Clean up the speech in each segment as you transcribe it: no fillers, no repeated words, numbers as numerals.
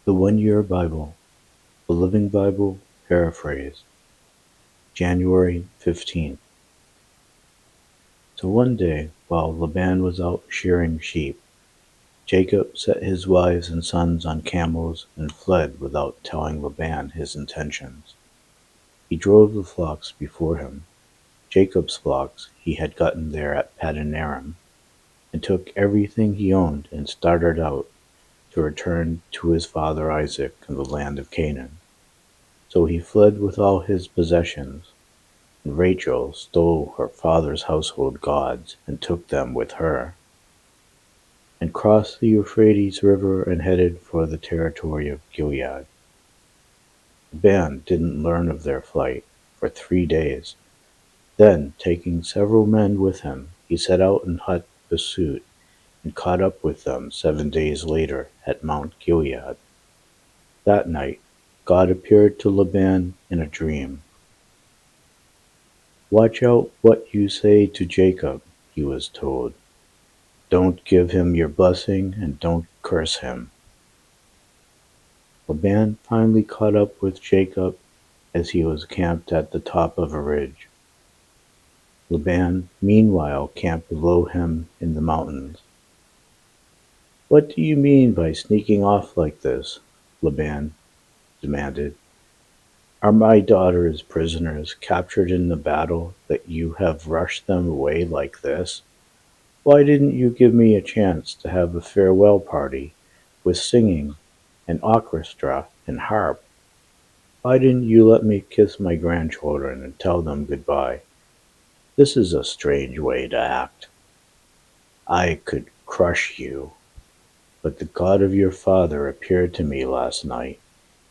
The One Year Bible, the Living Bible, paraphrased, January 15th. So one day, while Laban was out shearing sheep, Jacob set his wives and sons on camels and fled without telling Laban his intentions. He drove the flocks before him, Jacob's flocks he had gotten there at Paddan Aram, and took everything he owned and started out to return to his father Isaac in the land of Canaan. So he fled with all his possessions. And Rachel stole her father's household gods and took them with her, and crossed the Euphrates River and headed for the territory of Gilead. The band didn't learn of their flight for 3 days. Then, taking several men with him, he set out in hot pursuit and caught up with them 7 days later at Mount Gilead. That night, God appeared to Laban in a dream. "Watch out what you say to Jacob," he was told. "Don't give him your blessing and don't curse him." Laban finally caught up with Jacob as he was camped at the top of a ridge. Laban, meanwhile, camped below him in the mountains. "What do you mean by sneaking off like this?" Laban demanded. "Are my daughters prisoners captured in the battle that you have rushed them away like this? Why didn't you give me a chance to have a farewell party with singing and orchestra and harp? Why didn't you let me kiss my grandchildren and tell them goodbye? This is a strange way to act. I could crush you, but the God of your father appeared to me last night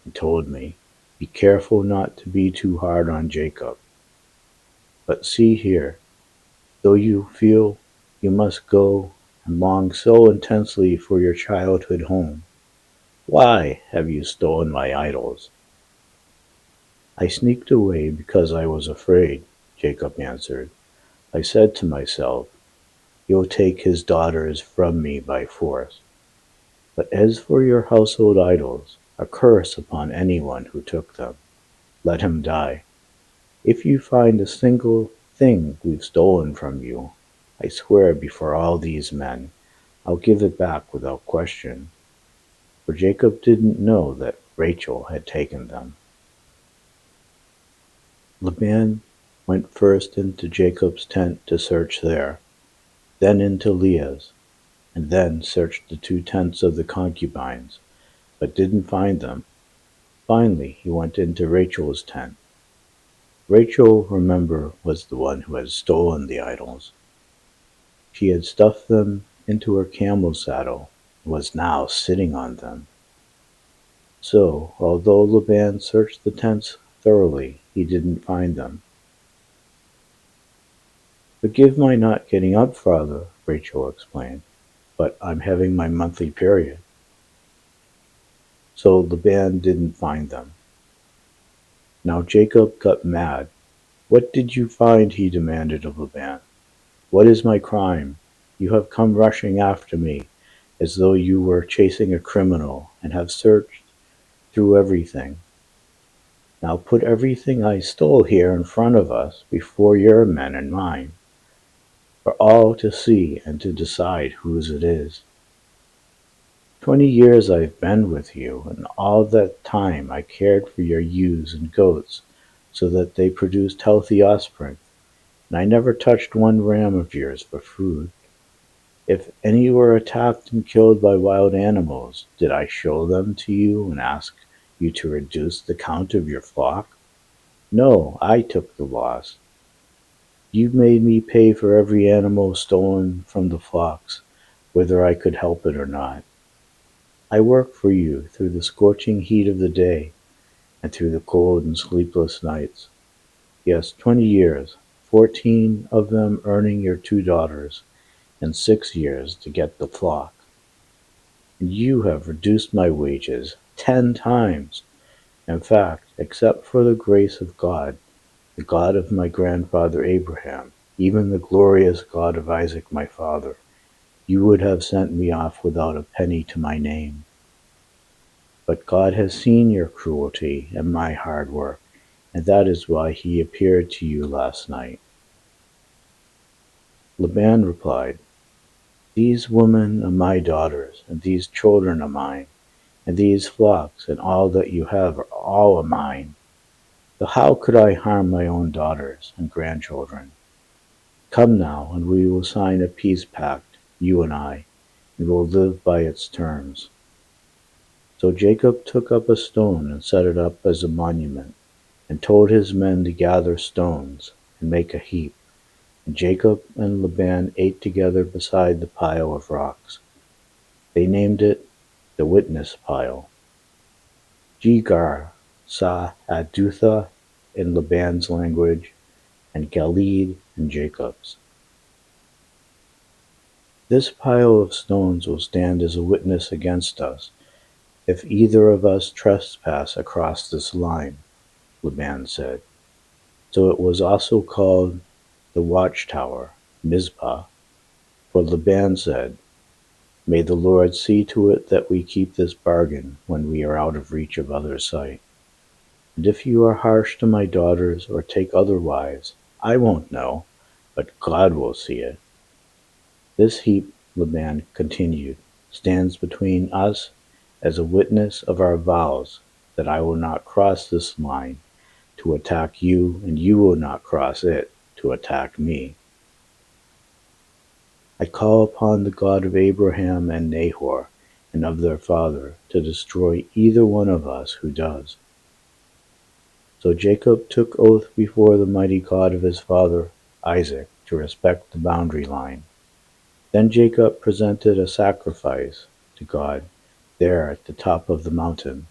and told me, 'Be careful not to be too hard on Jacob.' But see here, though you feel you must go and long so intensely for your childhood home, why have you stolen my idols?" "I sneaked away because I was afraid," Jacob answered. "I said to myself, 'He'll take his daughters from me by force.' But as for your household idols, a curse upon anyone who took them. Let him die. If you find a single thing we've stolen from you, I swear before all these men, I'll give it back without question." For Jacob didn't know that Rachel had taken them. Laban went first into Jacob's tent to search there, then into Leah's, and then searched the 2 tents of the concubines, but didn't find them. Finally he went into Rachel's tent. Rachel, remember, was the one who had stolen the idols. She had stuffed them into her camel saddle and was now sitting on them. So, although Laban searched the tents thoroughly, he didn't find them. "Forgive my not getting up, father," Rachel explained, "but I'm having my monthly period." So Laban didn't find them. Now Jacob got mad. "What did you find?" he demanded of Laban. "What is my crime? You have come rushing after me as though you were chasing a criminal and have searched through everything. Now put everything I stole here in front of us before your men and mine, for all to see and to decide whose it is. 20 years I've been with you, and all that time I cared for your ewes and goats so that they produced healthy offspring, and I never touched one ram of yours for food. If any were attacked and killed by wild animals, did I show them to you and ask you to reduce the count of your flock? No, I took the loss. You made me pay for every animal stolen from the flocks, whether I could help it or not. I worked for you through the scorching heat of the day and through the cold and sleepless nights. Yes, 20 years, 14 of them earning your 2 daughters, and 6 years to get the flock. And you have reduced my wages 10 times. In fact, except for the grace of God, the God of my grandfather Abraham, even the glorious God of Isaac my father, you would have sent me off without a penny to my name." But God has seen your cruelty and my hard work, and that is why he appeared to you last night." Laban replied, "These women are my daughters, and these children are mine, and these flocks and all that you have are all mine. So how could I harm my own daughters and grandchildren? Come now, and we will sign a peace pact, you and I, and will live by its terms." So Jacob took up a stone and set it up as a monument, and told his men to gather stones and make a heap. And Jacob and Laban ate together beside the pile of rocks. They named it the witness pile, Jegar Sahadutha in Laban's language, and Galeed in Jacob's. "This pile of stones will stand as a witness against us, if either of us trespass across this line," Laban said. So it was also called the watchtower, Mizpah, for Laban said, "May the Lord see to it that we keep this bargain when we are out of reach of others' sight. And if you are harsh to my daughters or take other wives, I won't know, but God will see it. This heap," Laban continued, "stands between us as a witness of our vows that I will not cross this line to attack you, and you will not cross it to attack me. I call upon the God of Abraham and Nahor and of their father to destroy either one of us who does." So Jacob took oath before the mighty God of his father Isaac to respect the boundary line. Then Jacob presented a sacrifice to God there at the top of the mountain,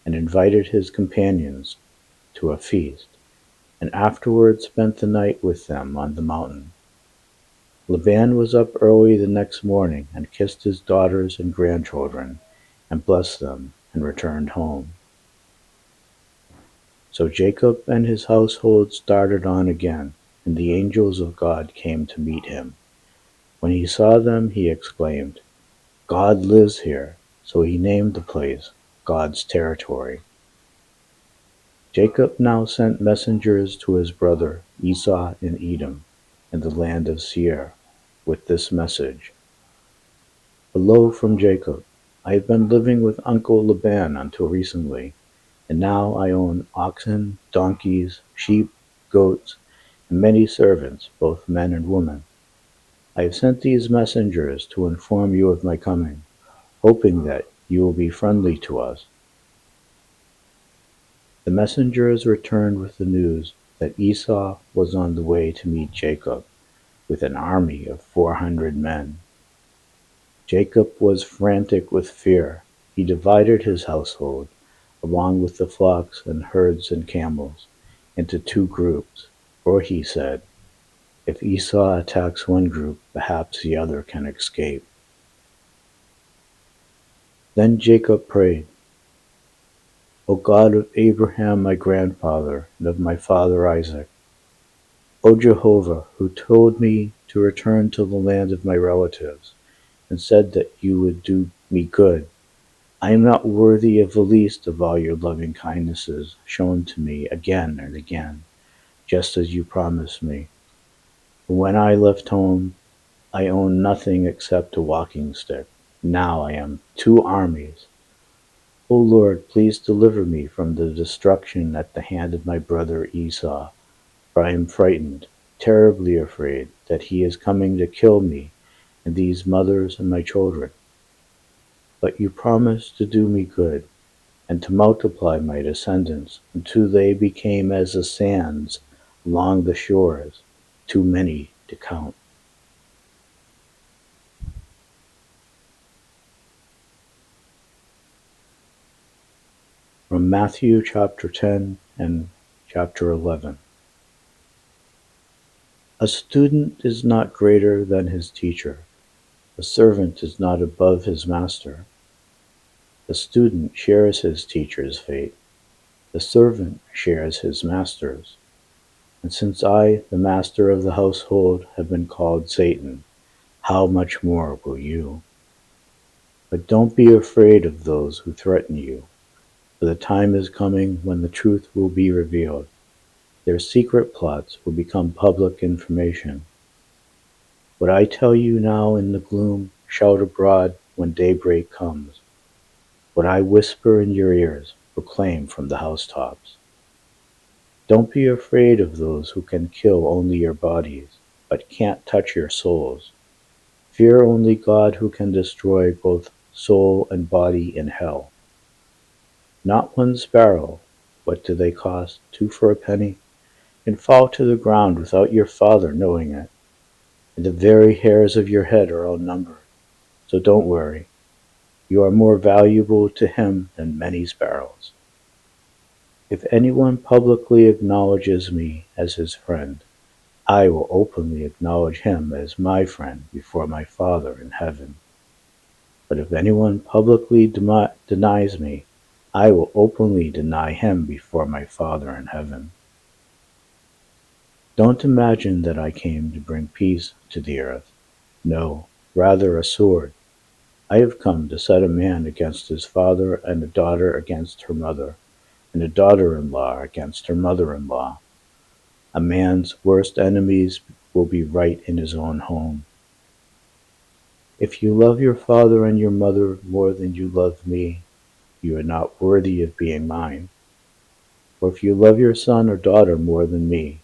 and invited his companions to a feast, and afterward spent the night with them on the mountain. Laban was up early the next morning and kissed his daughters and grandchildren, and blessed them, and returned home. So Jacob and his household started on again, and the angels of God came to meet him. When he saw them, he exclaimed, "God lives here." So he named the place God's territory. Jacob now sent messengers to his brother Esau in Edom, in the land of Seir, with this message: "Hello from Jacob. I have been living with Uncle Laban until recently, and now I own oxen, donkeys, sheep, goats, and many servants, both men and women. I have sent these messengers to inform you of my coming, hoping that you will be friendly to us." The messengers returned with the news that Esau was on the way to meet Jacob with an army of 400 men. Jacob was frantic with fear. He divided his household, along with the flocks and herds and camels, into two groups, for he said, "If Esau attacks one group, perhaps the other can escape." Then Jacob prayed, "O God of Abraham my grandfather, and of my father Isaac, O Jehovah, who told me to return to the land of my relatives, and said that you would do me good, I am not worthy of the least of all your loving kindnesses shown to me again and again, just as you promised me. When I left home, I owned nothing except a walking stick. Now I am two armies. O Lord, please deliver me from the destruction at the hand of my brother Esau, for I am frightened, terribly afraid, that he is coming to kill me and these mothers and my children. But you promised to do me good, and to multiply my descendants until they became as the sands along the shores, too many to count." From Matthew chapter 10 and chapter 11. A student is not greater than his teacher. A servant is not above his master. The student shares his teacher's fate. The servant shares his master's. And since I, the master of the household, have been called Satan, how much more will you? But don't be afraid of those who threaten you, for the time is coming when the truth will be revealed. Their secret plots will become public information. What I tell you now in the gloom, shout abroad when daybreak comes. What I whisper in your ears, proclaim from the housetops. Don't be afraid of those who can kill only your bodies, but can't touch your souls. Fear only God who can destroy both soul and body in hell. Not one sparrow, what do they cost? 2 for a penny? And fall to the ground without your Father knowing it. And the very hairs of your head are all numbered. So don't worry. You are more valuable to him than many sparrows. If anyone publicly acknowledges me as his friend, I will openly acknowledge him as my friend before my Father in heaven. But if anyone publicly denies me, I will openly deny him before my Father in heaven. Don't imagine that I came to bring peace to the earth. No, rather a sword. I have come to set a man against his father, and a daughter against her mother, and a daughter-in-law against her mother-in-law. A man's worst enemies will be right in his own home. If you love your father and your mother more than you love me, you are not worthy of being mine. Or if you love your son or daughter more than me,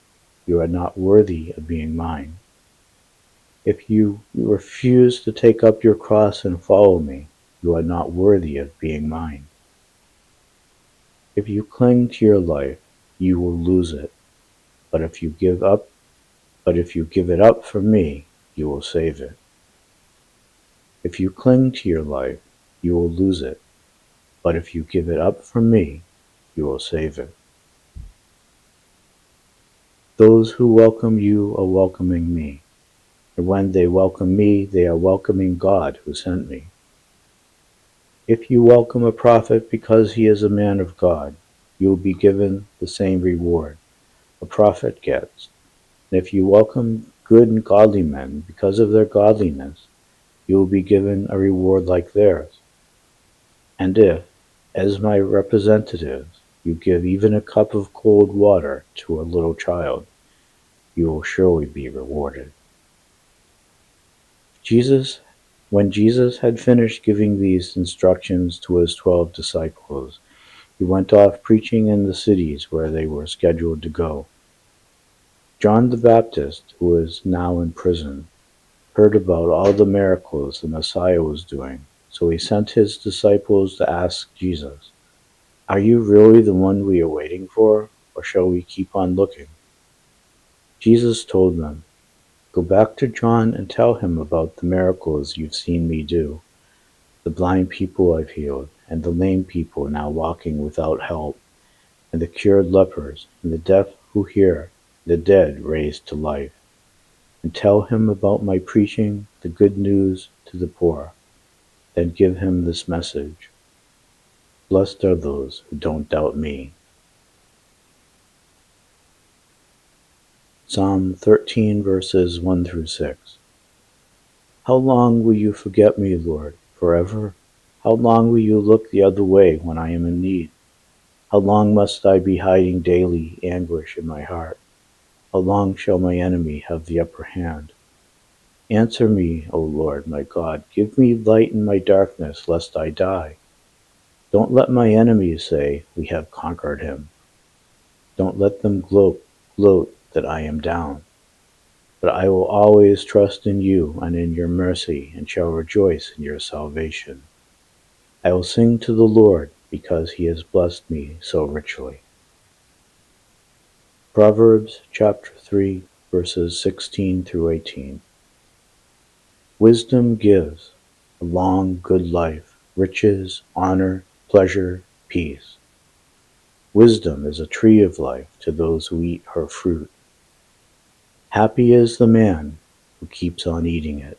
you are not worthy of being mine. If you refuse to take up your cross and follow me, you are not worthy of being mine. If you cling to your life, you will lose it. But if you give it up for me, you will save it. If you cling to your life, you will lose it. But if you give it up for me, you will save it. Those who welcome you are welcoming me. And when they welcome me, they are welcoming God who sent me. If you welcome a prophet because he is a man of God, you will be given the same reward a prophet gets. And if you welcome good and godly men because of their godliness, you will be given a reward like theirs. And if, as my representatives, you give even a cup of cold water to a little child, you will surely be rewarded. When Jesus had finished giving these instructions to his 12 disciples, he went off preaching in the cities where they were scheduled to go. John the Baptist, who was now in prison, heard about all the miracles the Messiah was doing, so he sent his disciples to ask Jesus, "Are you really the one we are waiting for, or shall we keep on looking?" Jesus told them, "Go back to John and tell him about the miracles you've seen me do. The blind people I've healed, and the lame people now walking without help, and the cured lepers, and the deaf who hear, the dead raised to life. And tell him about my preaching the good news to the poor. Then give him this message: Blessed are those who don't doubt me." Psalm 13 verses 1 through 6. How long will you forget me, Lord? Forever? How long will you look the other way when I am in need? How long must I be hiding daily anguish in my heart? How long shall my enemy have the upper hand? Answer me, O Lord my God. Give me light in my darkness, lest I die. Don't let my enemies say, "We have conquered him." Don't let them gloat that I am down. But I will always trust in you and in your mercy, and shall rejoice in your salvation. I will sing to the Lord, because he has blessed me so richly. Proverbs chapter 3, verses 16 through 18. Wisdom gives a long, good life, riches, honor, pleasure, peace. Wisdom is a tree of life to those who eat her fruit. Happy is the man who keeps on eating it.